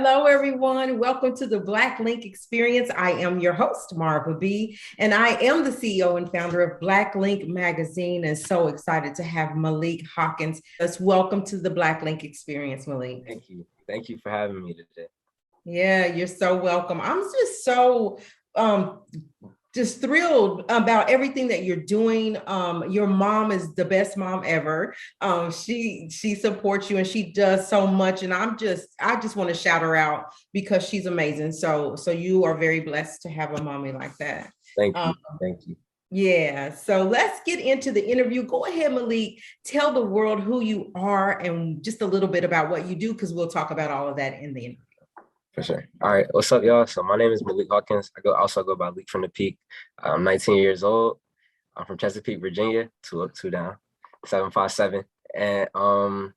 Hello, everyone. Welcome to the Black Link Experience. I am your host, Marva B., and I am the CEO and founder of Black Link Magazine, and so excited to have Malique Hawkins. Let's welcome to the Black Link Experience, Malique. Thank you. Thank you for having me today. Yeah, you're so welcome. I'm just so just thrilled about everything that you're doing. Your mom is the best mom ever. She supports you and she does so much. And I just want to shout her out because she's amazing. So you are very blessed to have a mommy like that. Thank Um, you. Thank you. yeah. So let's get into the interview. Go ahead, Malique. Tell the world who you are and just a little bit about what you do, because we'll talk about all of that in the interview. For sure. All right. What's up, y'all? So my name is Malique Hawkins. I go by Leak from the Peak. I'm 19 years old. I'm from Chesapeake, Virginia, two up, two down, 757. And I'm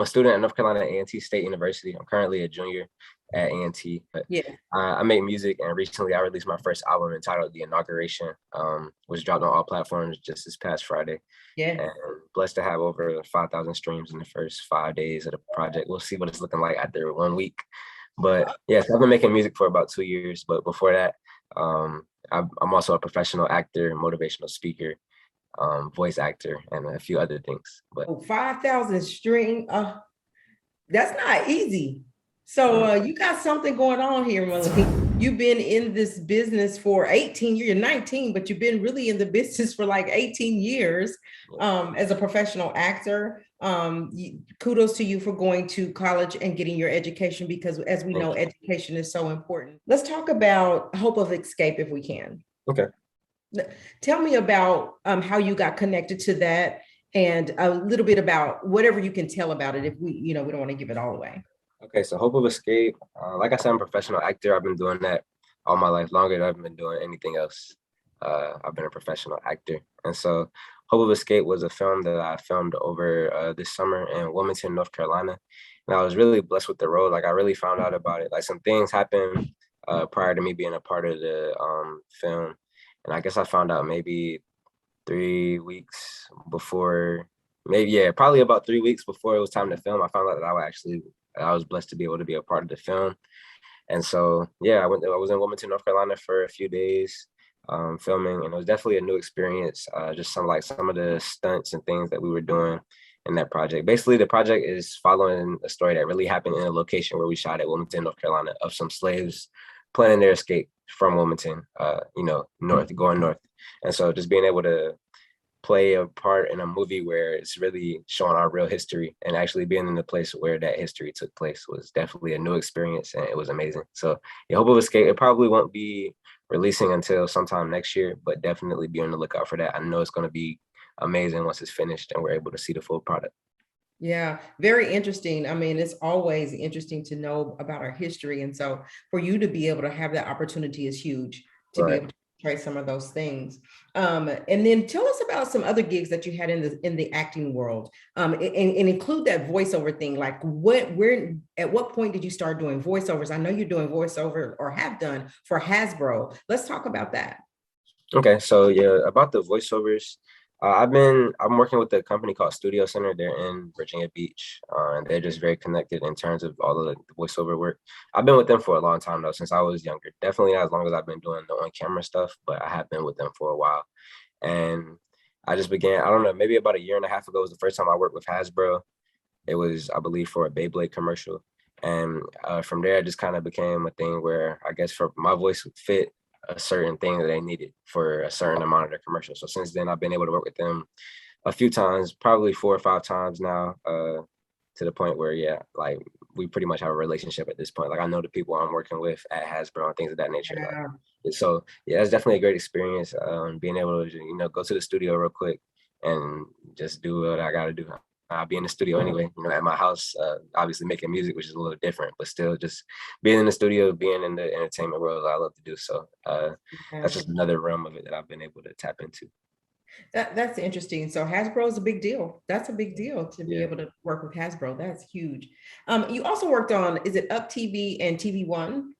a student at North Carolina A&T State University. I'm currently a junior at A&T. But Yeah. I make music, and recently I released my first album entitled The Inauguration, which dropped on all platforms just this past Friday. Yeah. And blessed to have over 5,000 streams in the first 5 days of the project. We'll see what it's looking like after 1 week. But yes, I've been making music for about 2 years. But before that, I'm also a professional actor, motivational speaker, voice actor, and a few other things. But 5,000 string. That's not easy. So you got something going on here, Malique. You've been in this business for 18 years. You're 19, but you've been really in the business for like 18 years as a professional actor. Kudos to you for going to college and getting your education, because as we know, education is so important. Let's talk about Hope of Escape if we can. Okay. Tell me about how you got connected to that, and a little bit about whatever you can tell about it. If we don't want to give it all away. Okay, so Hope of Escape, like I said, I'm a professional actor. I've been doing that all my life, longer than I've been doing anything else. I've been a professional actor. And so Hope of Escape was a film that I filmed over this summer in Wilmington, North Carolina. And I was really blessed with the role. Like, I really found out about it. Like, some things happened prior to me being a part of the film. And I guess I found out maybe 3 weeks before, probably about 3 weeks before it was time to film. I found out that I was blessed to be able to be a part of the film. And so, I was in Wilmington, North Carolina for a few days filming, and it was definitely a new experience. Just some of the stunts and things that we were doing in that project. Basically, the project is following a story that really happened in a location where we shot at Wilmington, North Carolina, of some slaves planning their escape from Wilmington, going north. And so just being able to play a part in a movie where it's really showing our real history and actually being in the place where that history took place was definitely a new experience, and it was amazing. So Hope of Escape, it probably won't be releasing until sometime next year, but definitely be on the lookout for that. I know it's going to be amazing once it's finished and we're able to see the full product. Yeah, very interesting. I mean, it's always interesting to know about our history. And so for you to be able to have that opportunity is huge, to be able to try some of those things. And then tell us about some other gigs that you had in the acting world, and include that voiceover thing. Like at what point did you start doing voiceovers? I know you're doing voiceover, or have done, for Hasbro. Let's talk about that. Okay, so about the voiceovers, I'm working with a company called Studio Center. They're in Virginia Beach, and they're just very connected in terms of all of the voiceover work. I've been with them for a long time though, since I was younger. Definitely not as long as I've been doing the on-camera stuff, but I have been with them for a while. And I just began, I don't know, maybe about a year and a half ago was the first time I worked with Hasbro. It was, I believe, for a Beyblade commercial. And from there, it just kind of became a thing where I guess for my voice would fit a certain thing that they needed for a certain amount of their commercial. So since then, I've been able to work with them a few times, probably 4 or 5 times now, to the point where, like we pretty much have a relationship at this point. Like I know the people I'm working with at Hasbro and things of that nature. Yeah. So it's definitely a great experience, being able to, go to the studio real quick and just do what I got to do. I'll be in the studio anyway, at my house, obviously making music, which is a little different, but still just being in the studio, being in the entertainment world, I love to do. So that's just another realm of it that I've been able to tap into. That's interesting. So Hasbro is a big deal. That's a big deal to be able to work with Hasbro. That's huge. You also worked on, is it Up TV and TV One?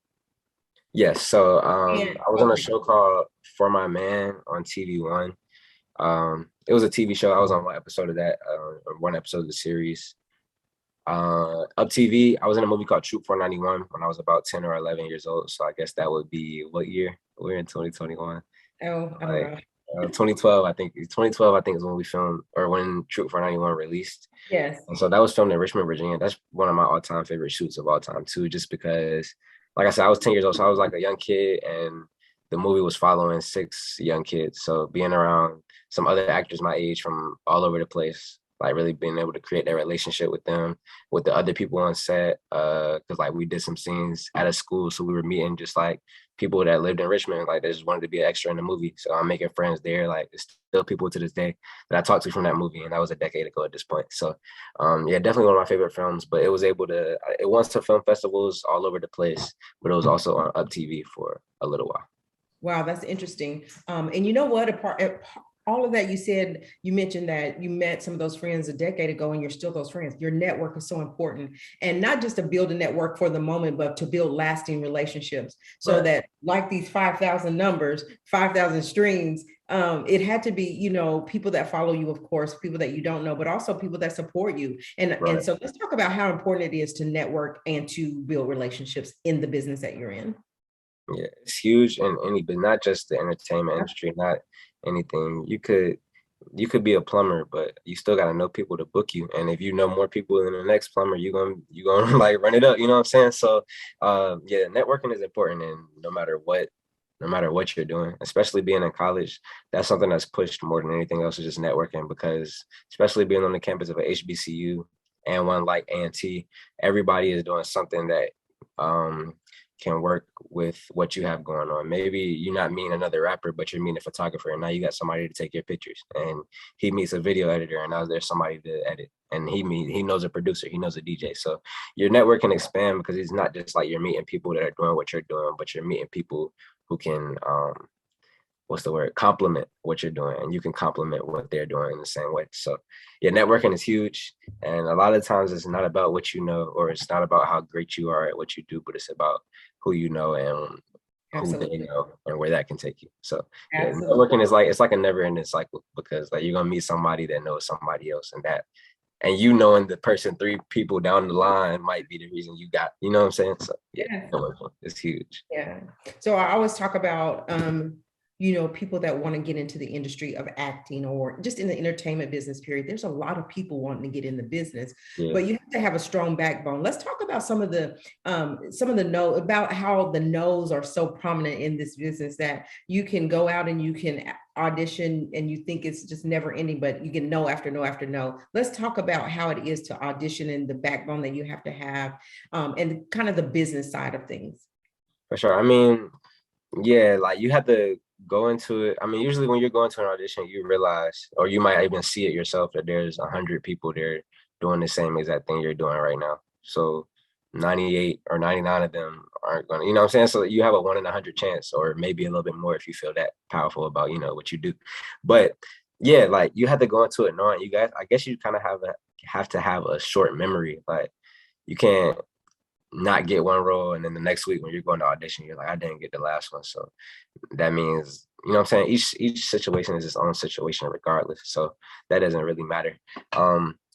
Yes. So I was on a show called For My Man on TV One. It was a TV show. I was on one episode of that, or one episode of the series. Up TV, I was in a movie called Troop 491 when I was about 10 or 11 years old. So I guess that would be what year? We're in 2021. Oh, I don't Like know. 2012, I think. 2012, I think, is when we filmed, or when Troop 491 released. Yes. And so that was filmed in Richmond, Virginia. That's one of my all-time favorite shoots of all time too, just because, like I said, I was 10 years old, so I was like a young kid, and the movie was following 6 young kids. So being around some other actors my age from all over the place, like really being able to create that relationship with them, with the other people on set, because like we did some scenes at a school, so we were meeting just like people that lived in Richmond, like they just wanted to be an extra in the movie. So I'm making friends there. Like there's still people to this day that I talked to from that movie, and that was a decade ago at this point. So yeah, definitely one of my favorite films. But it was able to, it went to film festivals all over the place, but it was also on Up TV for a little while. Wow, that's interesting. And you know what? All of that you said, you mentioned that you met some of those friends a decade ago and you're still those friends. Your network is so important. And not just to build a network for the moment, but to build lasting relationships so Right. that like these 5,000 numbers, 5,000 streams, it had to be, you know, people that follow you, of course, people that you don't know, but also people that support you. And Right. so let's talk about how important it is to network and to build relationships in the business that you're in. Yeah, it's huge in any, but not just the entertainment industry, not anything. You could be a plumber, but you still gotta know people to book you. And if you know more people than the next plumber, you gonna like run it up. You know what I'm saying? So yeah, networking is important, and no matter what you're doing, especially being in college, that's something that's pushed more than anything else, is just networking, because especially being on the campus of a HBCU and one like A&T, everybody is doing something that um can work with what you have going on. Maybe you're not meeting another rapper, but you're meeting a photographer, and now you got somebody to take your pictures. And he meets a video editor, and now there's somebody to edit. And he knows a producer, he knows a DJ. So your network can expand, because it's not just like you're meeting people that are doing what you're doing, but you're meeting people who can what's the word, complement what you're doing, and you can complement what they're doing in the same way. So yeah, networking is huge, and a lot of times it's not about what you know, or it's not about how great you are at what you do, but it's about who you know and who they Absolutely. know and where that can take you. So yeah, Absolutely. networking is like, it's like a never ending cycle, because like you're gonna meet somebody that knows somebody else, and you knowing the person 3 people down the line might be the reason you got, you know what I'm saying? So yeah, Yeah. networking is huge. Yeah. So I always talk about, you know, people that want to get into the industry of acting or just in the entertainment business period. There's a lot of people wanting to get in the business, Yeah. but you have to have a strong backbone. Let's talk about some of the no about how the no's are so prominent in this business that you can go out and you can audition and you think it's just never ending, but you get no after no after no. Let's talk about how it is to audition and the backbone that you have to have, and kind of the business side of things. For sure. I mean, yeah, like you have to go into it. I mean, usually when you're going to an audition, you realize, or you might even see it yourself, that there's 100 people there doing the same exact thing you're doing right now. So 98 or 99 of them aren't gonna, you know what I'm saying? So you have a 1 in 100 chance, or maybe a little bit more if you feel that powerful about, what you do. But yeah, like you have to go into it knowing, you guys, I guess you kind of have to have a short memory. Like you can't not get one role, and then the next week when you're going to audition, you're like, I didn't get the last one. So that means, you know what I'm saying, each situation is its own situation regardless. So that doesn't really matter.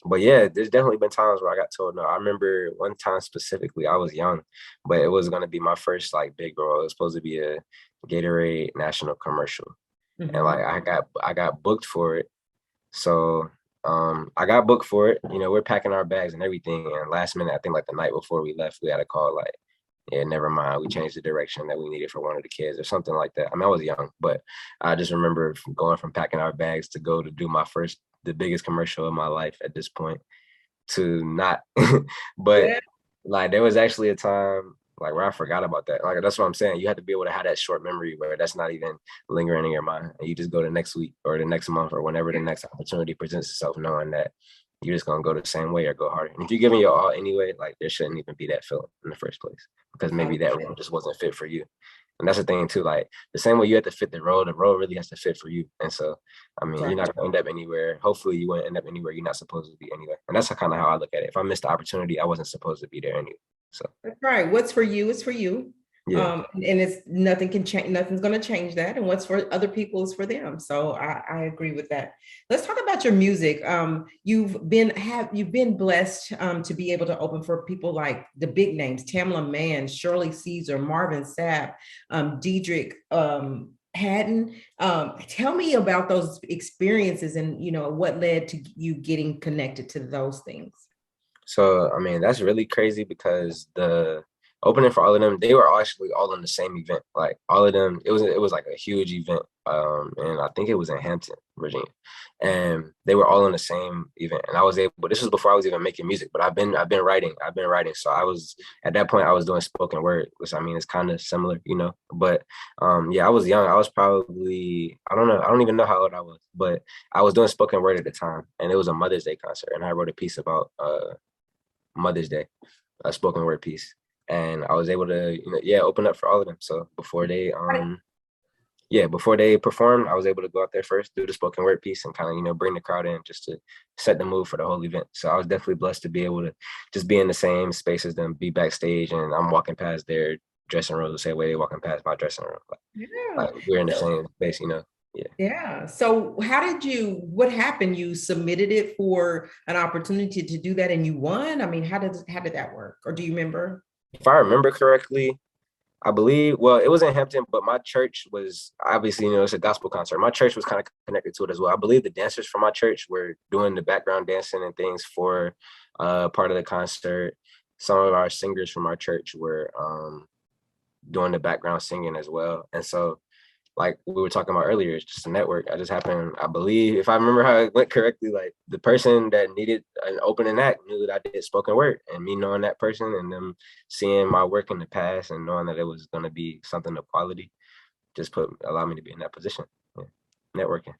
But yeah, there's definitely been times where I got told no. I remember one time specifically, I was young, but it was gonna be my first like big role. It was supposed to be a Gatorade national commercial. And like Mhm. I got booked for it. So I got booked for it. We're packing our bags and everything. And last minute, I think like the night before we left, we had a call like, yeah, never mind. We changed the direction that we needed for one of the kids or something like that. I mean, I was young, but I just remember going from packing our bags to go to do the biggest commercial of my life at this point, to not. But Yeah. like there was actually a time like where I forgot about that. Like that's what I'm saying. You have to be able to have that short memory where that's not even lingering in your mind. And you just go to next week or the next month or whenever the next opportunity presents itself, knowing that you're just gonna go the same way or go harder. And if you're giving your all anyway, like there shouldn't even be that feeling in the first place, because maybe that role just wasn't fit for you. And that's the thing too. Like the same way you have to fit the role really has to fit for you. And so, I mean, you're Right. not gonna end up anywhere. Hopefully, you won't end up anywhere you're not supposed to be anyway. And that's kind of how I look at it. If I missed the opportunity, I wasn't supposed to be there anyway. So That's right. What's for you is for you. Yeah. And it's nothing can change, nothing's going to change that. And what's for other people is for them. So I agree with that. Let's talk about your music. You've been blessed to be able to open for people like the big names, Tamla Mann, Shirley Caesar, Marvin Sapp, Diedrich Haddon. Tell me about those experiences and what led to you getting connected to those things. So I mean, that's really crazy because the opening for all of them, they were actually all in the same event. Like all of them, it was like a huge event. And I think it was in Hampton, Virginia. And they were all in the same event. And I was able, this was before I was even making music, but I've been writing. I've been writing. So I was at that point I was doing spoken word, which I mean it's kind of similar, you know. But yeah, I was young. I was probably, I don't know, I don't even know how old I was, but I was doing spoken word at the time. And it was a Mother's Day concert. And I wrote a piece about Mother's Day, a spoken word piece. And I was able to, yeah, open up for all of them. So before they performed, I was able to go out there first, do the spoken word piece and kind of, bring the crowd in just to set the mood for the whole event. So I was definitely blessed to be able to just be in the same space as them, be backstage, and I'm walking past their dressing room the same way they walking past my dressing room. Yeah. Like we're in the So, same space. Yeah. yeah. So what happened? You submitted it for an opportunity to do that and you won? I mean, how did that work? Or do you remember? If I remember correctly, I believe, well, it was in Hampton, but my church was obviously, it's a gospel concert. My church was kind of connected to it as well. I believe the dancers from my church were doing the background dancing and things for part of the concert. Some of our singers from our church were doing the background singing as well. And so like we were talking about earlier, it's just a network. I just happened, I believe, if I remember how it went correctly, like the person that needed an opening act knew that I did spoken word, and me knowing that person and them seeing my work in the past and knowing that it was going to be something of quality, just allowed me to be in that position. Yeah. Networking.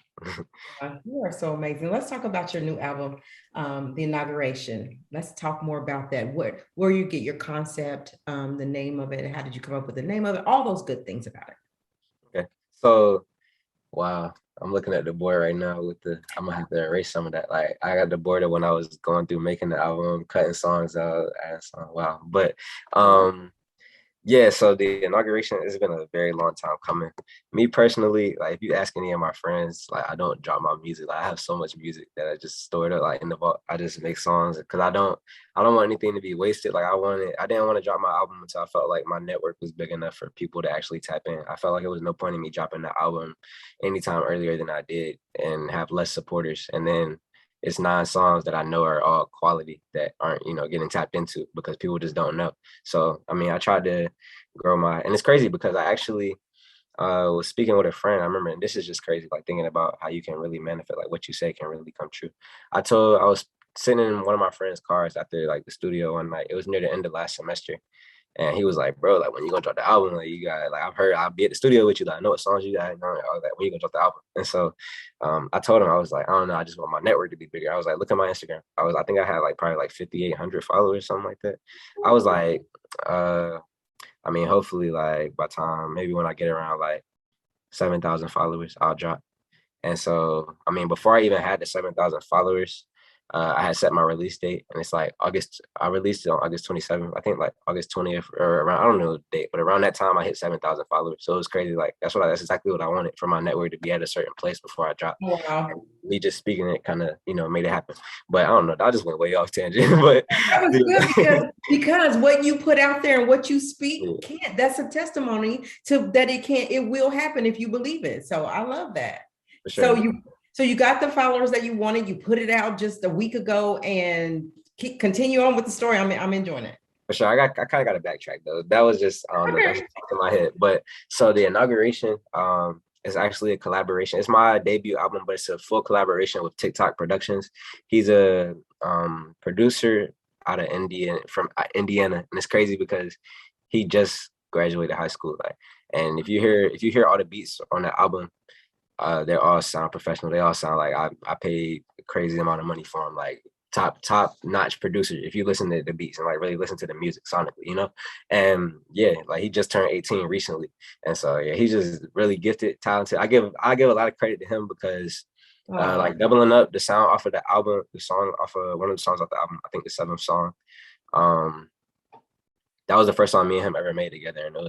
You are so amazing. Let's talk about your new album, The Inauguration. Let's talk more about that. Where you get your concept, the name of it, how did you come up with the name of it, all those good things about it. Okay. So, wow. I'm looking at the board right now I'm gonna have to erase some of that. Like I got the board of when I was going through making the album, cutting songs out, adding songs. Wow. But yeah, so the inauguration has been a very long time coming. Me personally, like if you ask any of my friends, like I don't drop my music. Like I have so much music that I just stored up like in the vault. I just make songs because I don't want anything to be wasted. Like I didn't want to drop my album until I felt like my network was big enough for people to actually tap in. I felt like it was no point in me dropping the album anytime earlier than I did and have less supporters. And then it's 9 songs that I know are all quality that aren't, getting tapped into because people just don't know. So, I mean, I tried to and it's crazy because I actually was speaking with a friend. I remember, and this is just crazy, like thinking about how you can really manifest, like what you say can really come true. I was sitting in one of my friend's cars after like the studio one night. It was near the end of last semester. And he was like, bro, like when you gonna drop the album, like you got like I've heard I'll be at the studio with you, like I know what songs you got, all that when you gonna drop the album. And so I told him, I was like, I don't know, I just want my network to be bigger. I was like, look at my Instagram. I think I had like probably like 5,800 followers, something like that. I was like, I mean, hopefully like by time maybe when I get around like 7,000 followers, I'll drop. And so, I mean, before I even had the 7,000 followers, I had set my release date, and it's like August. I released it on August 27th. I think like August 20th or around. I don't know the date, but around that time, I hit 7,000 followers. So it was crazy. Like that's exactly what I wanted for my network to be at a certain place before I dropped. And Wow. me just speaking it kind of made it happen. But I don't know. I just went way off tangent. But That was good because what you put out there and what you speak yeah, can't, that's a testimony to that it will happen if you believe it. So I love that. for So sure. you got the followers that you wanted, you put it out just a week ago and continue on with the story. I'm enjoying it. For sure. I kind of got to backtrack though. That was just I don't know, that's Okay. just in my head. But so the inauguration is actually a collaboration. It's my debut album, but it's a full collaboration with TikTok Productions. He's a producer out of Indiana, and it's crazy because he just graduated high school. Like, and if you hear all the beats on the album, they all sound professional. They all sound like I paid a crazy amount of money for them. Like top notch producer. If you listen to the beats and like really listen to the music sonically. And yeah, like he just turned 18 recently, and so yeah, he's just really gifted, talented. I give a lot of credit to him because Oh, like doubling up the sound off of the album, the song off of one of the songs off the album, I think the seventh song. Um, that was the first song me and him ever made together, and it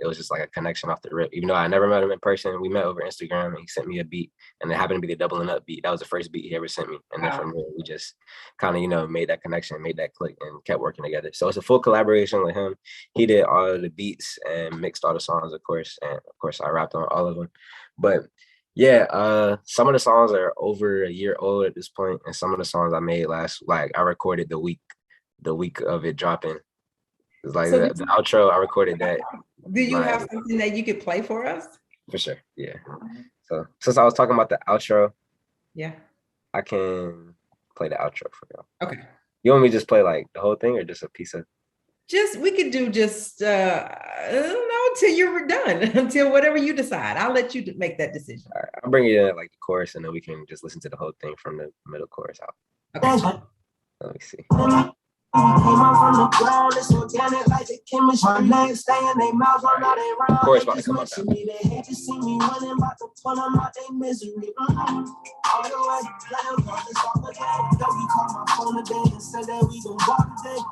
was just like a connection off the rip. Even though I never met him in person, we met over Instagram, and he sent me a beat, and it happened to be the Doubling Up beat. That was the first beat he ever sent me, and then Wow. from there we just kind of made that connection, made that click, and kept working together. So it's a full collaboration with him. He did all of the beats and mixed all the songs, of course, and of course I rapped on all of them. But yeah, some of the songs are over a year old at this point, and some of the songs I made I recorded the week of it dropping. It's like So the outro, I recorded that do you like have something that you could play for us? for sure. Yeah. So since I was talking about the outro, Yeah. I can play the outro for y'all. Okay. You want me to just play like the whole thing or just a piece of? We could do just I don't know until you're done, until whatever you decide. I'll let you make that decision. All right, I'll bring you in like the chorus, and then we can just listen to the whole thing from the middle chorus out. Okay. Let me see. Came up from the ground, it's organic like the chemistry. My legs stay in their mouths, I'm not they round. Chorus about to come up now. They hate to see me running, about to pull them out their misery. All the way, let them go, it's all again. Yo, you called my phone today and said that we gon' walk today.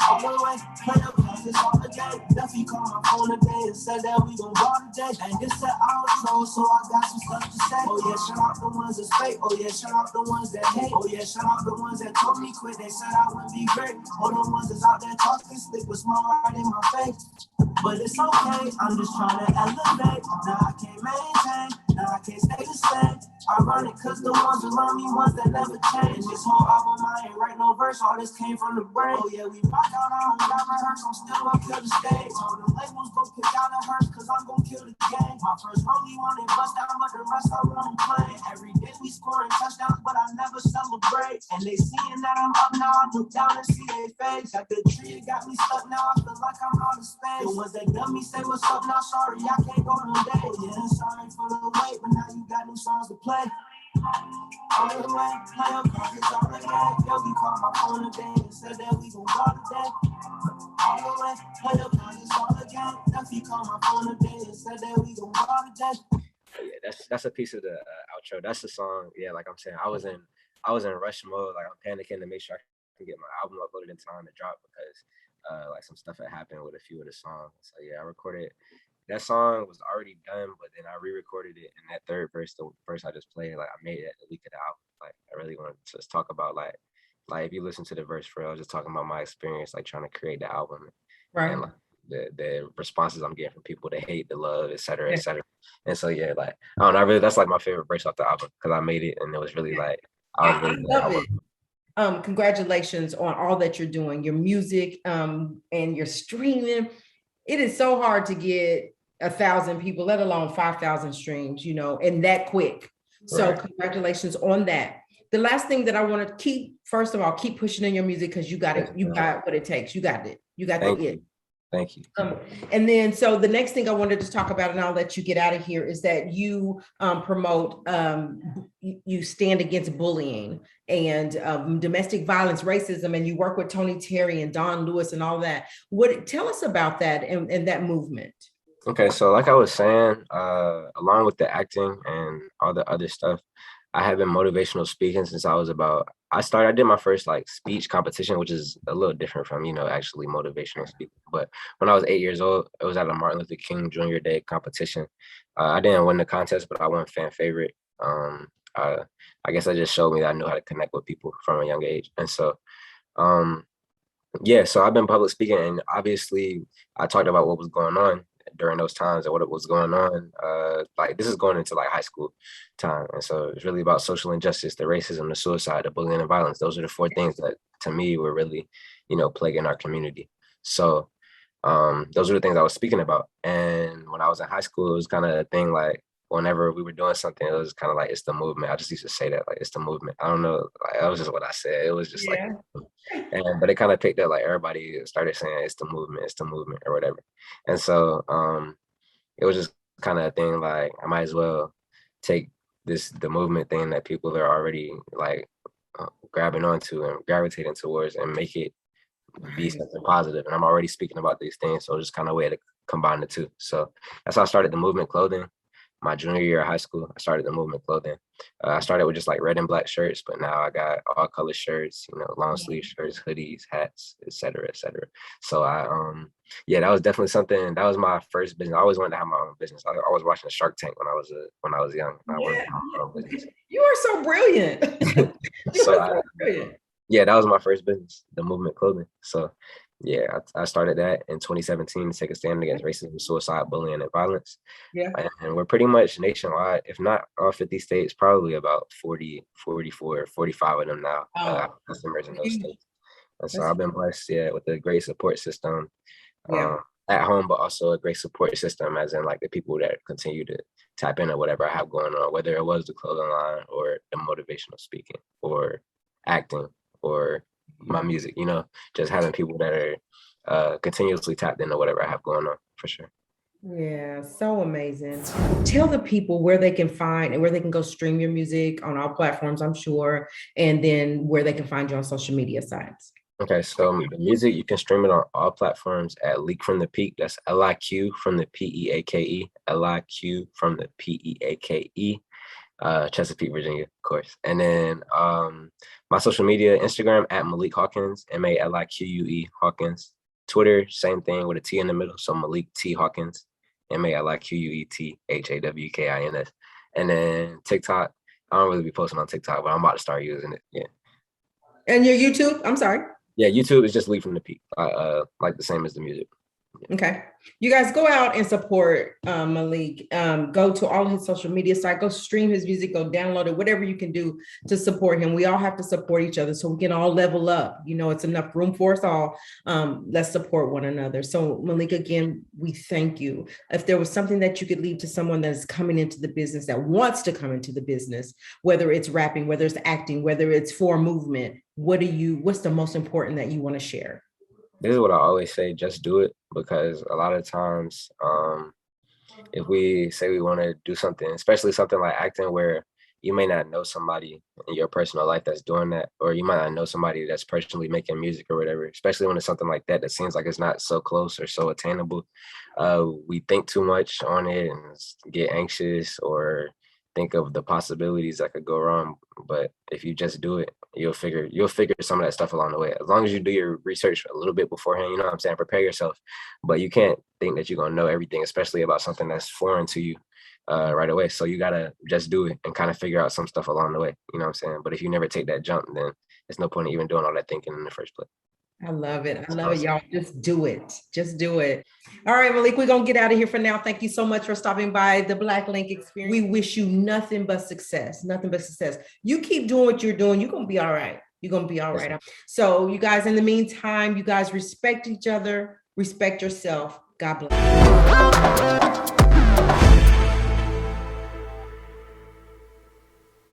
All the way, let them go, it's all again. Duffy called my phone today and said that we gon' walk today. And this the outro, so I got some stuff to say. Oh yeah, shout out the ones that's fake. Oh yeah, shout out the ones that hate. Oh yeah, shout out the ones that told me quit. They said I wouldn't be great. All the ones that's out there talking slick with small right in my face. But it's okay, I'm just trying to elevate. Now I can't maintain, now I can't stay the same. Ironic, cause the ones around me, ones that never change. This whole album, I ain't write no verse, all this came from the brain. Oh yeah, we rock out, I don't got rehearse, I'm still up to the stage. So the labels go pick out a hearse, cause I'm gon' kill the game. My first rollie wanted bust down, but the rest I want play. Every day we scoring touchdowns, but I never celebrate. And they seeing that I'm up now, I look down and see their face. Got the tree, got me stuck now, I feel like I'm out of space. The ones that done me say what's up now, sorry, I can't go no day. Yeah, sorry for the wait, but now you got new songs to play. All the way, play up, cause it's all again. Yo, you called my phone today and said that we gon' go today. All the way, play up, cause it's all again. Duffy called my phone today and said that we gon' go today. Yeah, that's a piece of the outro. That's the song. Yeah, like I'm saying, I was in rush mode. Like I'm panicking to make sure I can get my album uploaded in time to drop because like some stuff had happened with a few of the songs. So yeah, I recorded. That song was already done, but then I re-recorded it, and that third verse, the verse I just played, like I made it the week of the album. Like I really wanted to just talk about like if you listen to the verse for real, I was just talking about my experience, like trying to create the album, Right. and like the responses I'm getting from people, the hate, the love, et cetera, Yeah. et cetera. And so yeah, like I don't know, really that's like my favorite verse off the album because I made it, and it was really like I love it. Congratulations on all that you're doing, your music, and your streaming. It is so hard to get 1,000 people, let alone 5,000 streams, and that quick. So Right. Congratulations on that. The last thing that I want to keep, first of all, keep pushing in your music because you got it. You got what it takes. You got it. You got Thank the you. it. Thank you. And then, so the next thing I wanted to talk about, and I'll let you get out of here, is that you promote, you stand against bullying and domestic violence, racism, and you work with Tony Terry and Don Lewis and all that. Tell us about that and that movement. Okay, so like I was saying, along with the acting and all the other stuff, I have been motivational speaking since I did my first like speech competition, which is a little different from, actually motivational speaking. But when I was 8 years old, it was at a Martin Luther King Jr. Day competition. I didn't win the contest, but I won fan favorite. I guess that just showed me that I knew how to connect with people from a young age. And so, yeah, so I've been public speaking, and obviously I talked about what was going on during those times and what was going on. Like this is going into like high school time. And so it's really about social injustice, the racism, the suicide, the bullying and violence. Those are the four things that to me were really, plaguing our community. So those are the things I was speaking about. And when I was in high school, it was kind of a thing like whenever we were doing something, it was kind of like, it's the movement. I just used to say that, like, it's the movement. I don't know, like, that was just what I said. It was just like, but it kind of picked up, like everybody started saying it's the movement or whatever. And so it was just kind of a thing like, I might as well take the movement thing that people are already like grabbing onto and gravitating towards and make it be something positive. And I'm already speaking about these things. So just kind of way to combine the two. So that's how I started the movement clothing. my junior year of high school. I started the movement clothing. I started with just like red and black shirts, but now I got all color shirts, long sleeve shirts, hoodies, hats, et cetera, et cetera. So yeah, that was definitely something. That was my first business. I always wanted to have my own business. I was watching Shark Tank when I was young. I wanted to have my own business. You are so brilliant. Brilliant. Yeah, that was my first business, the movement clothing. So yeah, I started that in 2017 to take a stand against racism, suicide, bullying, and violence. Yeah. And we're pretty much nationwide, if not all 50 states, probably about 40, 44, 45 of them now, customers in those states. And so I've been blessed, with a great support system at home, but also a great support system, as in like the people that continue to tap into whatever I have going on, whether it was the clothing line or the motivational speaking or acting or my music, just having people that are continuously tapped into whatever I have going on, for sure. Yeah, so amazing. Tell the people where they can find and where they can go stream your music on all platforms, I'm sure, and then where they can find you on social media sites. Okay, so the music, you can stream it on all platforms at Leak from the Peake. That's LIQ from the PEAKE, LIQ from the PEAKE. Chesapeake, Virginia, of course. And then my social media, Instagram at Malique Hawkins, MALIQUE Hawkins. Twitter, same thing with a T in the middle. So Malique T Hawkins, MALIQUETHAWKINS. And then TikTok, I don't really be posting on TikTok, but I'm about to start using it. Yeah. And your YouTube, I'm sorry. Yeah, YouTube is just Leak from the Peake, like the same as the music. Okay. You guys go out and support Malique. Go to all of his social media sites, go stream his music, go download it, whatever you can do to support him. We all have to support each other so we can all level up. It's enough room for us all. Let's support one another. So Malique, again, we thank you. If there was something that you could leave to someone that's coming into the business, that wants to come into the business, whether it's rapping, whether it's acting, whether it's for movement, what's the most important that you want to share? This is what I always say, just do it, because a lot of times, if we say we want to do something, especially something like acting, where you may not know somebody in your personal life that's doing that, or you might not know somebody that's personally making music or whatever, especially when it's something like that seems like it's not so close or so attainable. We think too much on it and get anxious or think of the possibilities that could go wrong. But if you just do it, you'll figure some of that stuff along the way. As long as you do your research a little bit beforehand, you know what I'm saying? Prepare yourself. But you can't think that you're gonna know everything, especially about something that's foreign to you right away. So you gotta just do it and kind of figure out some stuff along the way. You know what I'm saying? But if you never take that jump, then there's no point in even doing all that thinking in the first place. I love it. I love it, y'all. Just do it. Just do it. All right, Malique, we're going to get out of here for now. Thank you so much for stopping by the Black Link Experience. We wish you nothing but success, nothing but success. You keep doing what you're doing. You're going to be all right. You're going to be all right. So you guys, in the meantime, you guys respect each other, respect yourself. God bless.